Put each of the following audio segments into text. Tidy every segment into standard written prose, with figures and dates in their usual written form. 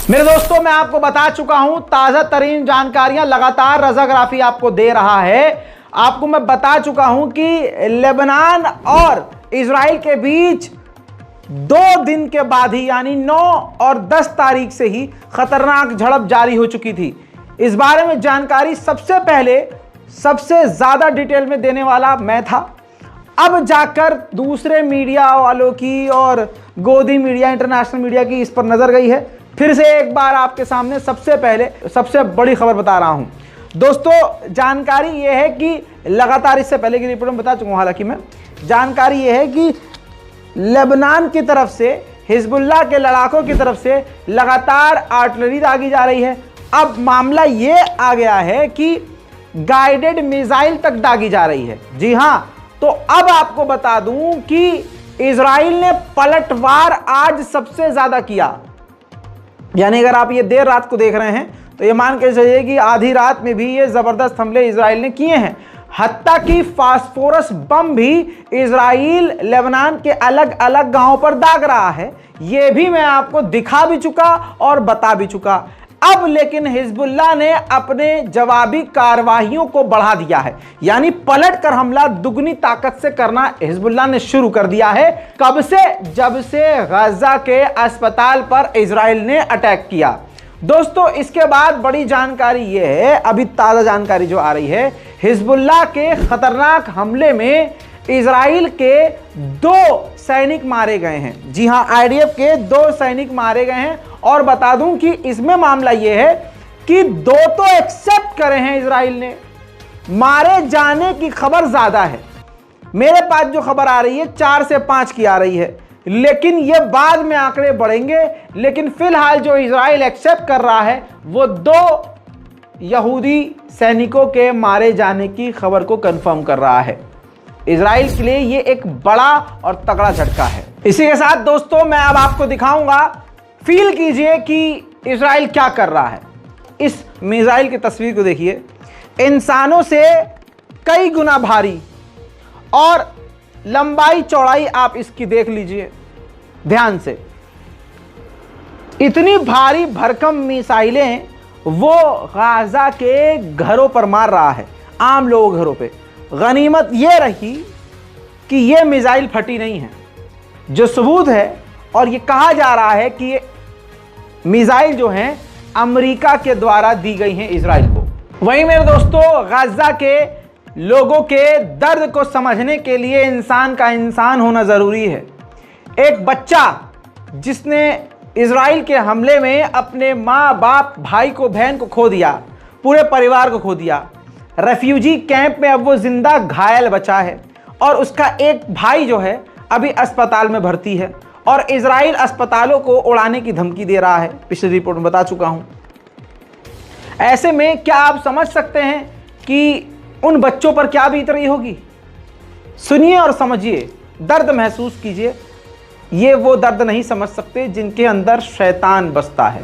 मेरे दोस्तों, मैं आपको बता चुका हूं, ताजा तरीन जानकारियां लगातार रजा ग्राफी आपको दे रहा है। आपको मैं बता चुका हूं कि लेबनान और इजराइल के बीच 2 दिन के बाद ही यानी 9 और 10 तारीख से ही खतरनाक झड़प जारी हो चुकी थी। इस बारे में जानकारी सबसे पहले सबसे ज्यादा डिटेल में देने वाला मैं था। अब जाकर दूसरे मीडिया वालों की और गोदी मीडिया, इंटरनेशनल मीडिया की इस पर नजर गई है। फिर से एक बार आपके सामने सबसे पहले सबसे बड़ी खबर बता रहा हूं। दोस्तों, जानकारी यह है कि लगातार इससे पहले की रिपोर्ट में बता चुका हूं, हालांकि मैं जानकारी यह है कि लेबनान की तरफ से, हिजबुल्लाह के लड़ाकों की तरफ से लगातार आर्टिलरी दागी जा रही है। अब मामला यह आ गया है कि गाइडेड मिसाइल तक दागी जा रही है। जी हां, तो अब आपको बता दूं कि इजराइल ने पलटवार आज सबसे ज्यादा किया। यानी अगर आप ये देर रात को देख रहे हैं तो ये मान के चलिए कि आधी रात में भी ये जबरदस्त हमले इजराइल ने किए हैं। हत्ता कि फास्फोरस बम भी इजराइल लेबनान के अलग अलग गांवों पर दाग रहा है। ये भी मैं आपको दिखा भी चुका और बता भी चुका। अब लेकिन हिजबुल्लाह ने अपने जवाबी कार्रवाइयों को बढ़ा दिया है, यानी पलट कर हमला दुगनी ताकत से करना हिजबुल्लाह ने शुरू कर दिया है। कब से? जब से गजा के अस्पताल पर इजराइल ने अटैक किया। दोस्तों, इसके बाद बड़ी जानकारी यह है, अभी ताजा जानकारी जो आ रही है, हिजबुल्लाह के खतरनाक हमले में इजराइल के 2 सैनिक मारे गए हैं। जी हां, आईडीएफ के 2 सैनिक मारे गए हैं। और बता दूं कि इसमें मामला यह है कि 2 तो एक्सेप्ट करे हैं इजराइल ने, मारे जाने की खबर ज्यादा है। मेरे पास जो खबर आ रही है 4 से 5 की आ रही है, लेकिन यह बाद में आंकड़े बढ़ेंगे। लेकिन फिलहाल जो इजराइल एक्सेप्ट कर रहा है वो 2 यहूदी सैनिकों के मारे जाने की खबर को कंफर्म कर रहा है। इजराइल के लिए यह एक बड़ा और तगड़ा झटका है। इसी के साथ दोस्तों, मैं अब आपको दिखाऊंगा, फील कीजिए कि इजराइल क्या कर रहा है। इस मिसाइल की तस्वीर को देखिए, इंसानों से कई गुना भारी और लंबाई चौड़ाई आप इसकी देख लीजिए ध्यान से। इतनी भारी भरकम मिसाइलें वो गाजा के घरों पर मार रहा है, आम लोगों के घरों पे। गनीमत यह रही कि यह मिसाइल फटी नहीं है, जो सबूत है। और यह कहा जा रहा है कि ये मिसाइल जो हैं अमेरिका के द्वारा दी गई हैं इजराइल को। वहीं मेरे दोस्तों, गाजा के लोगों के दर्द को समझने के लिए इंसान का इंसान होना जरूरी है। एक बच्चा जिसने इजराइल के हमले में अपने माँ बाप, भाई को, बहन को खो दिया, पूरे परिवार को खो दिया, रेफ्यूजी कैंप में अब वो जिंदा घायल बचा है। और उसका एक भाई जो है अभी अस्पताल में भर्ती है और इजराइल अस्पतालों को उड़ाने की धमकी दे रहा है, पिछली रिपोर्ट में बता चुका हूं। ऐसे में क्या आप समझ सकते हैं कि उन बच्चों पर क्या बीत रही होगी? सुनिए और समझिए, दर्द महसूस कीजिए। ये वो दर्द नहीं समझ सकते जिनके अंदर शैतान बसता है।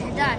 11.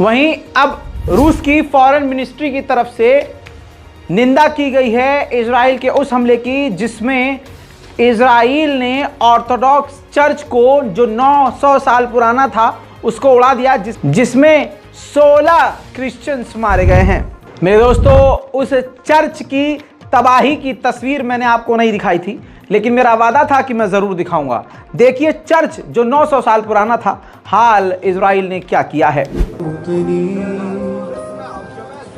वहीं अब रूस की फॉरेन मिनिस्ट्री की तरफ से निंदा की गई है इजराइल के उस हमले की, जिसमें इजराइल ने ऑर्थोडॉक्स चर्च को, जो 900 साल पुराना था, उसको उड़ा दिया, जिसमें 16 क्रिश्चियंस मारे गए हैं। मेरे दोस्तों, उस चर्च की तबाही की तस्वीर मैंने आपको नहीं दिखाई थी, लेकिन मेरा वादा था कि मैं जरूर दिखाऊंगा। देखिए चर्च जो 900 साल पुराना था, हाल इजराइल ने क्या किया है।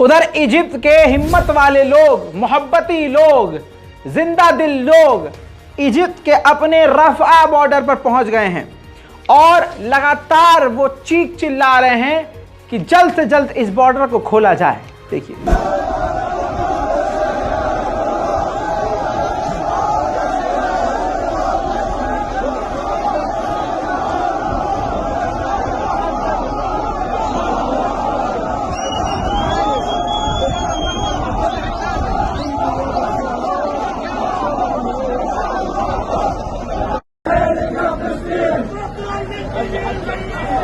उधर इजिप्ट के हिम्मत वाले लोग, मोहब्बती लोग, जिंदा दिल लोग इजिप्ट के अपने रफ़ा बॉर्डर पर पहुंच गए हैं और लगातार वो चीख चिल्ला रहे हैं कि जल्द से जल्द इस बॉर्डर को खोला जाए। देखिए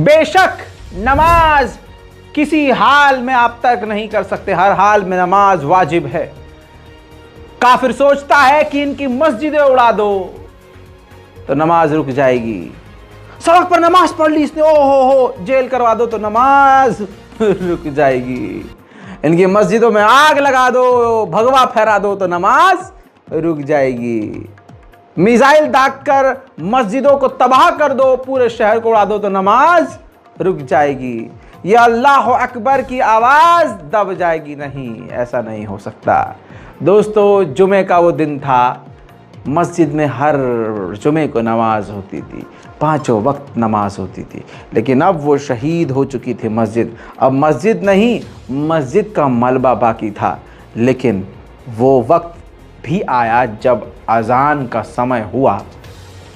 बेशक नमाज किसी हाल में आप तर्क नहीं कर सकते, हर हाल में नमाज वाजिब है। काफिर सोचता है कि इनकी मस्जिदें उड़ा दो तो नमाज रुक जाएगी, सड़क पर नमाज पढ़ ली इसने, ओ हो जेल करवा दो तो नमाज रुक जाएगी, इनकी मस्जिदों में आग लगा दो, भगवा फहरा दो तो नमाज रुक जाएगी, मिसाइल दागकर मस्जिदों को तबाह कर दो, पूरे शहर को उड़ा दो तो नमाज रुक जाएगी, ये अल्लाह अकबर की आवाज दब जाएगी। नहीं, ऐसा नहीं हो सकता। दोस्तों, जुमे का वो दिन था, मस्जिद में हर जुमे को नमाज होती थी, पांचों वक्त नमाज होती थी, लेकिन अब वो शहीद हो चुकी थी मस्जिद। अब मस्जिद नहीं, मस्जिद का मलबा बाकी था। लेकिन वो वक्त भी आया जब अज़ान का समय हुआ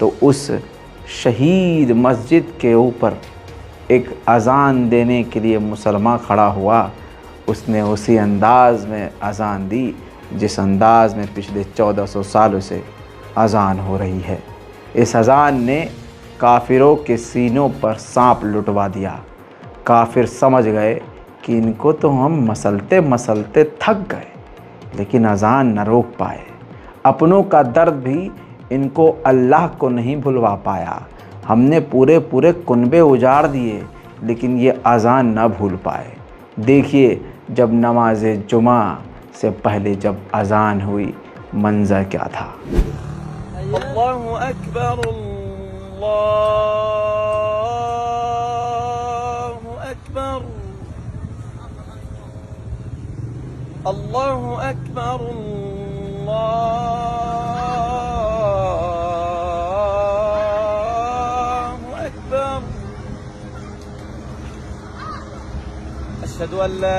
तो उस शहीद मस्जिद के ऊपर एक अज़ान देने के लिए मुसलमान खड़ा हुआ। उसने उसी अंदाज में अज़ान दी जिस अंदाज में पिछले 1400 सालों से अज़ान हो रही है। इस अज़ान ने काफिरों के सीनों पर सांप लुटवा दिया। काफिर समझ गए कि इनको तो हम मसलते मसलते थक गए, लेकिन अज़ान न रोक पाए। अपनों का दर्द भी इनको अल्लाह को नहीं भुलवा पाया। हमने पूरे पूरे कुनबे उजाड़ दिए, लेकिन ये अज़ान न भूल पाए। देखिए, जब नमाज जुमा से पहले जब अज़ान हुई, मंजर क्या था। अल्लाहु अकबर, अल्लाहु अकबर, अल्लाहु अकबर, अल्लाहु अकबर। अशहदु अल्ला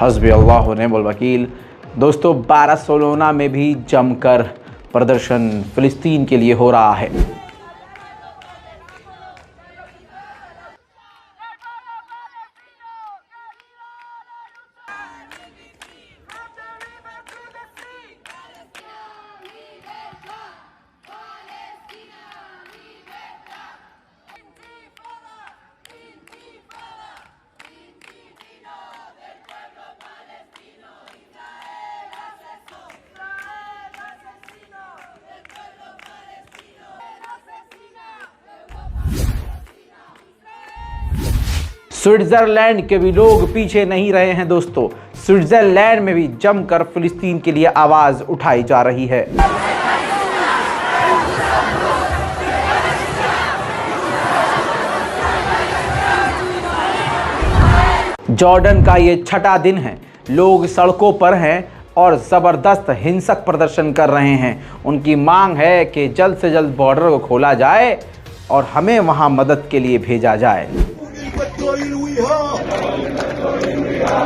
हस्बी अल्लाह व निअमल वकील। दोस्तों, बार्सिलोना में भी जमकर प्रदर्शन फिलिस्तीन के लिए हो रहा है। स्विट्जरलैंड के भी लोग पीछे नहीं रहे हैं दोस्तों। स्विट्जरलैंड में भी जमकर फिलिस्तीन के लिए आवाज उठाई जा रही है। जॉर्डन का ये छठा दिन है, लोग सड़कों पर हैं और ज़बरदस्त हिंसक प्रदर्शन कर रहे हैं। उनकी मांग है कि जल्द से जल्द बॉर्डर को खोला जाए और हमें वहां मदद के लिए भेजा जाए।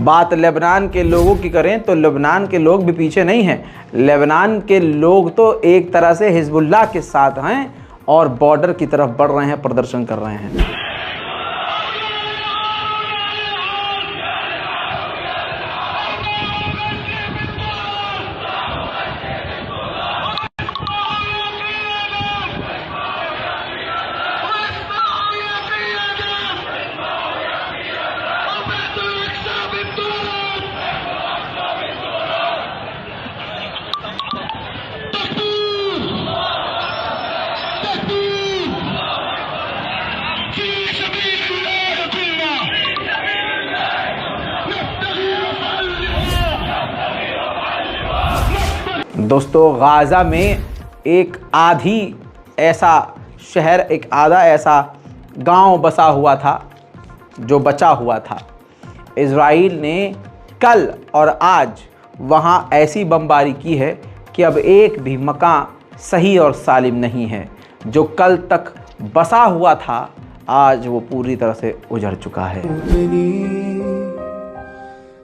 बात लेबनान के लोगों की करें तो लेबनान के लोग भी पीछे नहीं हैं। लेबनान के लोग तो एक तरह से हिजबुल्लाह के साथ हैं और बॉर्डर की तरफ बढ़ रहे हैं, प्रदर्शन कर रहे हैं। दोस्तों, गाज़ा में एक आधी ऐसा शहर, एक आधा ऐसा गांव बसा हुआ था जो बचा हुआ था। इज़राइल ने कल और आज वहां ऐसी बमबारी की है कि अब एक भी मकान सही और सालिम नहीं है। जो कल तक बसा हुआ था आज वो पूरी तरह से उजड़ चुका है।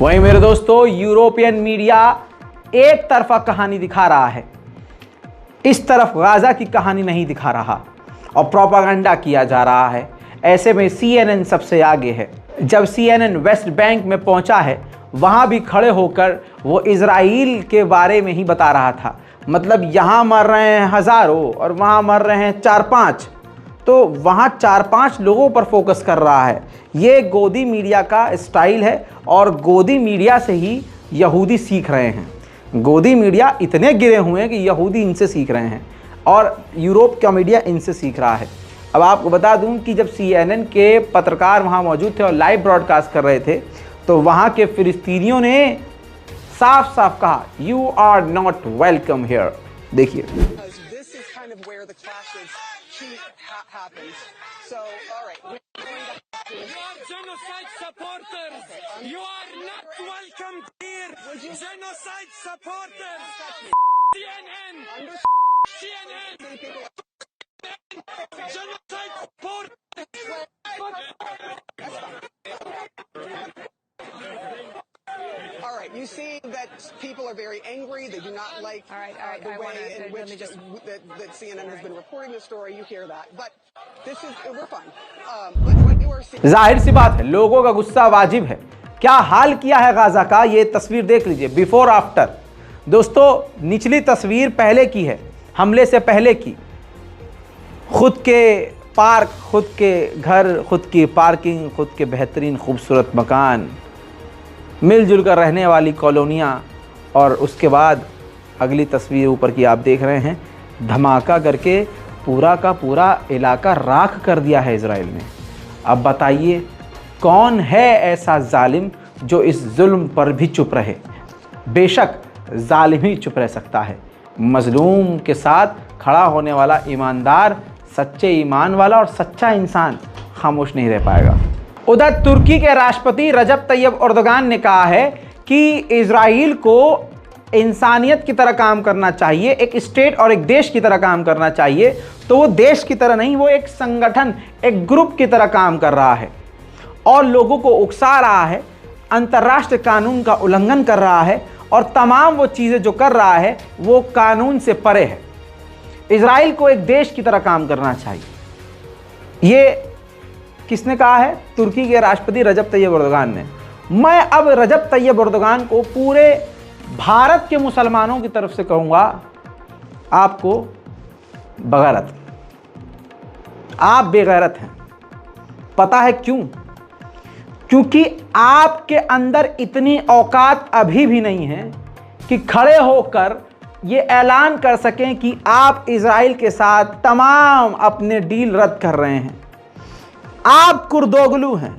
वहीं मेरे दोस्तों, यूरोपियन मीडिया एक तरफा कहानी दिखा रहा है, इस तरफ गाज़ा की कहानी नहीं दिखा रहा और प्रोपागेंडा किया जा रहा है। ऐसे में CNN सबसे आगे है। जब CNN वेस्ट बैंक में पहुंचा है, वहां भी खड़े होकर वो इज़राइल के बारे में ही बता रहा था। मतलब यहाँ मर रहे हैं हज़ारों और वहाँ मर रहे हैं 4-5, तो वहाँ 4-5 लोगों पर फोकस कर रहा है। ये गोदी मीडिया का स्टाइल है और गोदी मीडिया से ही यहूदी सीख रहे हैं। गोदी मीडिया इतने गिरे हुए हैं कि यहूदी इनसे सीख रहे हैं और यूरोप का मीडिया इनसे सीख रहा है। अब आपको बता दूं कि जब CNN के पत्रकार वहाँ मौजूद थे और लाइव ब्रॉडकास्ट कर रहे थे, तो वहाँ के फिलिस्तीनियों ने साफ साफ कहा, you are not welcome here. देखिए, genocide supporters, you are not welcome here. Genocide supporters, CNN, genocide supporters. All right, you see that people are very angry. They do not like the way in which that CNN has been reporting the story. You hear that, but this is we're fine. But what you are seeing. जाहिर सी बात है, लोगों का गुस्सा वाजिब है। क्या हाल किया है गाज़ा का, ये तस्वीर देख लीजिए, बिफोर आफ्टर। दोस्तों, निचली तस्वीर पहले की है, हमले से पहले की। खुद के पार्क, खुद के घर, खुद की पार्किंग, खुद के बेहतरीन खूबसूरत मकान, मिलजुल कर रहने वाली कॉलोनियाँ। और उसके बाद अगली तस्वीर ऊपर की आप देख रहे हैं, धमाका करके पूरा का पूरा इलाका राख कर दिया है इज़राइल ने। अब बताइए, कौन है ऐसा जालिम जो इस जुल्म पर भी चुप रहे? बेशक जालिम ही चुप रह सकता है, मजलूम के साथ खड़ा होने वाला ईमानदार, सच्चे ईमान वाला और सच्चा इंसान खामोश नहीं रह पाएगा। उधर तुर्की के राष्ट्रपति रजब तैयब एर्दोगान ने कहा है कि इज़राइल को इंसानियत की तरह काम करना चाहिए, एक स्टेट और एक देश की तरह काम करना चाहिए, तो वो देश की तरह नहीं, वो एक संगठन, एक ग्रुप की तरह काम कर रहा है और लोगों को उकसा रहा है, अंतर्राष्ट्रीय कानून का उल्लंघन कर रहा है और तमाम वो चीज़ें जो कर रहा है वो कानून से परे है। इजराइल को एक देश की तरह काम करना चाहिए। ये किसने कहा है? तुर्की के राष्ट्रपति रजब तैयब एर्दोगान ने। मैं अब रजब तैयब एर्दोगान को पूरे भारत के मुसलमानों की तरफ से कहूँगा, आपको बगैरत, आप बेगैरत हैं। पता है क्यों? क्योंकि आपके अंदर इतनी औकात अभी भी नहीं है कि खड़े होकर ये ऐलान कर सकें कि आप इजराइल के साथ तमाम अपने डील रद्द कर रहे हैं। आप कुर्दोगलू हैं,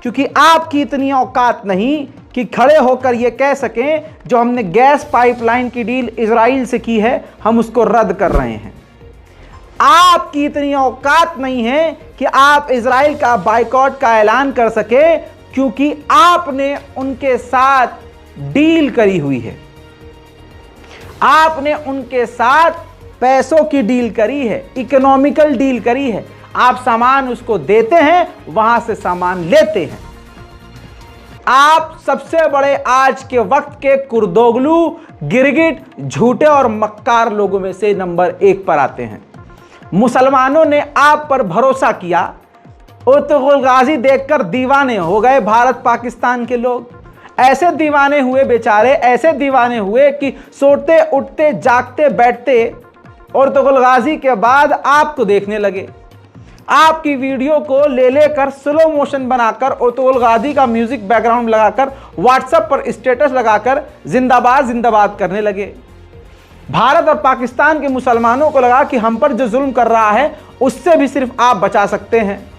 क्योंकि आपकी इतनी औकात नहीं कि खड़े होकर ये कह सकें जो हमने गैस पाइपलाइन की डील इजराइल से की है हम उसको रद्द कर रहे हैं। आपकी इतनी औकात नहीं है कि आप इजराइल का बायकॉट का ऐलान कर सके, क्योंकि आपने उनके साथ डील करी हुई है, आपने उनके साथ पैसों की डील करी है, इकोनॉमिकल डील करी है। आप सामान उसको देते हैं, वहां से सामान लेते हैं। आप सबसे बड़े आज के वक्त के कुर्दोगलू, गिरगिट, झूठे और मक्कार लोगों में से नंबर 1 पर आते हैं। मुसलमानों ने आप पर भरोसा किया, उर्तुगुल गाजी देखकर दीवाने हो गए भारत पाकिस्तान के लोग। ऐसे दीवाने हुए बेचारे, ऐसे दीवाने हुए कि सोते उठते जागते बैठते उर्तुगुल गाजी के बाद आपको देखने लगे। आपकी वीडियो को ले लेकर स्लो मोशन बनाकर उर्तुगुल गाजी का म्यूजिक बैकग्राउंड लगाकर व्हाट्सएप पर स्टेटस लगाकर जिंदाबाद जिंदाबाद करने लगे। भारत और पाकिस्तान के मुसलमानों को लगा कि हम पर जो जुल्म कर रहा है उससे भी सिर्फ आप बचा सकते हैं।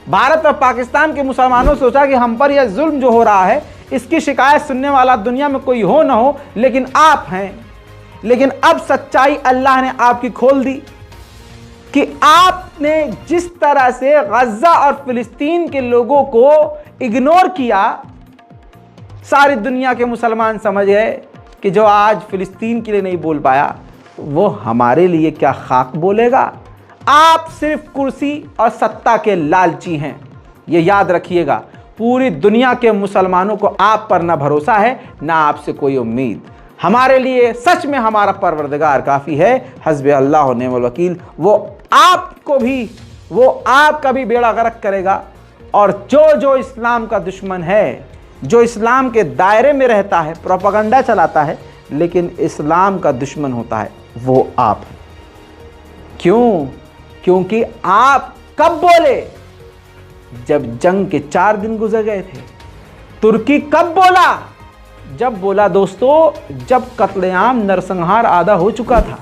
भारत और पाकिस्तान के मुसलमानों सोचा कि हम पर यह जुल्म जो हो रहा है इसकी शिकायत सुनने वाला दुनिया में कोई हो ना हो, लेकिन आप हैं। लेकिन अब सच्चाई अल्लाह ने आपकी खोल दी कि आपने जिस तरह से गजा और फिलिस्तीन के लोगों को इग्नोर किया, सारी दुनिया के मुसलमान समझ गए कि जो आज फिलिस्तीन के लिए नहीं बोल पाया वो हमारे लिए क्या खाक बोलेगा। आप सिर्फ कुर्सी और सत्ता के लालची हैं, ये याद रखिएगा। पूरी दुनिया के मुसलमानों को आप पर ना भरोसा है ना आपसे कोई उम्मीद। हमारे लिए सच में हमारा परवरदिगार काफ़ी है, हस्बे अल्लाह व निअमल वकील। वो आपका भी बेड़ा गर्क करेगा। और जो इस्लाम का दुश्मन है, जो इस्लाम के दायरे में रहता है, प्रोपेगेंडा चलाता है, लेकिन इस्लाम का दुश्मन होता है, वो आप हैं। क्यों? क्योंकि आप कब बोले? जब जंग के 4 दिन गुजर गए थे। तुर्की कब बोला? जब बोला दोस्तों, जब कत्लेआम नरसंहार आधा हो चुका था।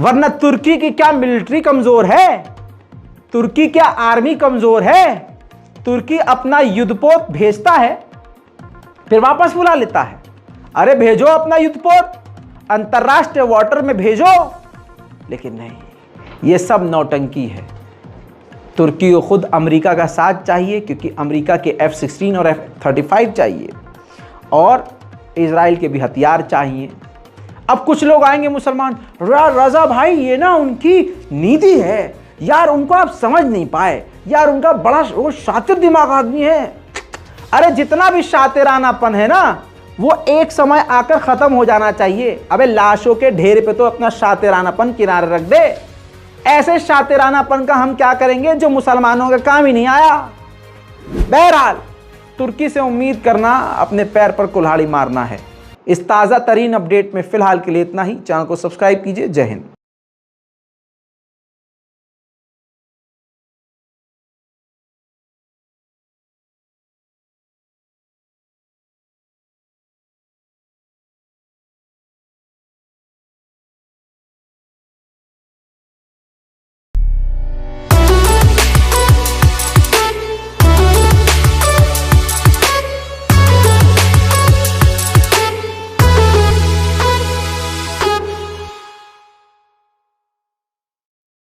वरना तुर्की की क्या मिलिट्री कमजोर है? तुर्की क्या आर्मी कमजोर है? तुर्की अपना युद्धपोत भेजता है फिर वापस बुला लेता है। अरे भेजो अपना युद्धपोत, अंतरराष्ट्रीय वाटर में भेजो। लेकिन नहीं, ये सब नौटंकी है। तुर्की को खुद अमेरिका का साथ चाहिए, क्योंकि अमेरिका के F-16 और F-35 चाहिए और इजराइल के भी हथियार चाहिए। अब कुछ लोग आएंगे मुसलमान, रजा भाई ये ना उनकी नीति है यार, उनको आप समझ नहीं पाए यार, उनका बड़ा वो शातिर दिमाग आदमी है। अरे जितना भी शातिरानापन है ना, वो एक समय आकर खत्म हो जाना चाहिए। अबे लाशों के ढेर पे तो अपना शातिरानापन किनारे रख दे। ऐसे शातिरानापन का हम क्या करेंगे जो मुसलमानों का काम ही नहीं आया। बहरहाल तुर्की से उम्मीद करना अपने पैर पर कुल्हाड़ी मारना है। इस ताज़ा तरीन अपडेट में फिलहाल के लिए इतना ही। चैनल को सब्सक्राइब कीजिए। जय हिंद।